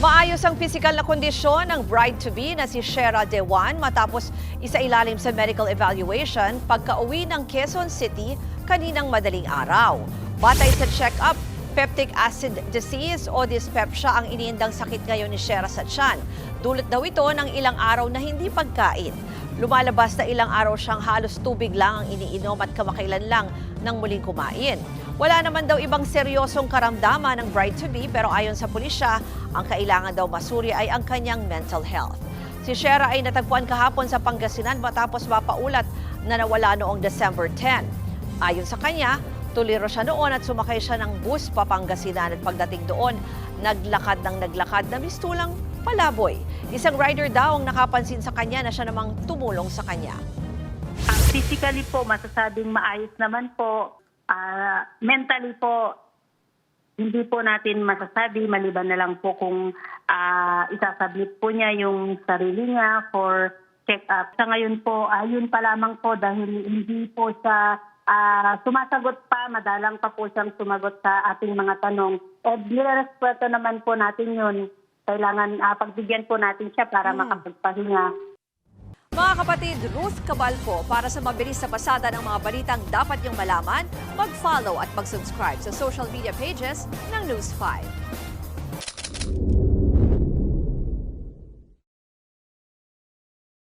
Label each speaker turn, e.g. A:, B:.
A: Maayos ang pisikal na kondisyon ng bride-to-be na si Shera Dewan matapos isailalim sa medical evaluation pagka-uwi ng Quezon City kaninang madaling araw. Batay sa check-up, peptic acid disease o dyspepsia ang iniindang sakit ngayon ni Shera sa tiyan. Dulot daw ito ng ilang araw na hindi pagkain. Lumalabas na ilang araw siyang halos tubig lang ang iniinom at kamakailan lang nang muling kumain. Wala naman daw ibang seryosong karamdaman ng bride-to-be pero ayon sa pulisya, ang kailangan daw masuri ay ang kanyang mental health. Si Shera ay natagpuan kahapon sa Pangasinan matapos mapaulat na nawala noong December 10. Ayon sa kanya, tuliro siya noon at sumakay siya ng bus pa Pangasinan at pagdating doon, naglakad na mistulang palaboy. Isang rider daw ang nakapansin sa kanya na siya namang tumulong sa kanya.
B: Physically po, masasabing maayos naman po. Mentally po, hindi po natin masasabi, maliban na lang po kung isasubmit po niya yung sarili niya for check-up. Sa ngayon po, yun pa lamang po dahil hindi po siya sumasagot pa, madalang pa po siyang sumagot sa ating mga tanong. At nirerespeto naman po natin yun. Kailangan pagbigyan po natin siya para makapagpahinga.
A: Mga kapatid, Ruth Cabalco, para sa mabilis na pasada ng mga balitang dapat niyong malaman, mag-follow at mag-subscribe sa social media pages ng News 5.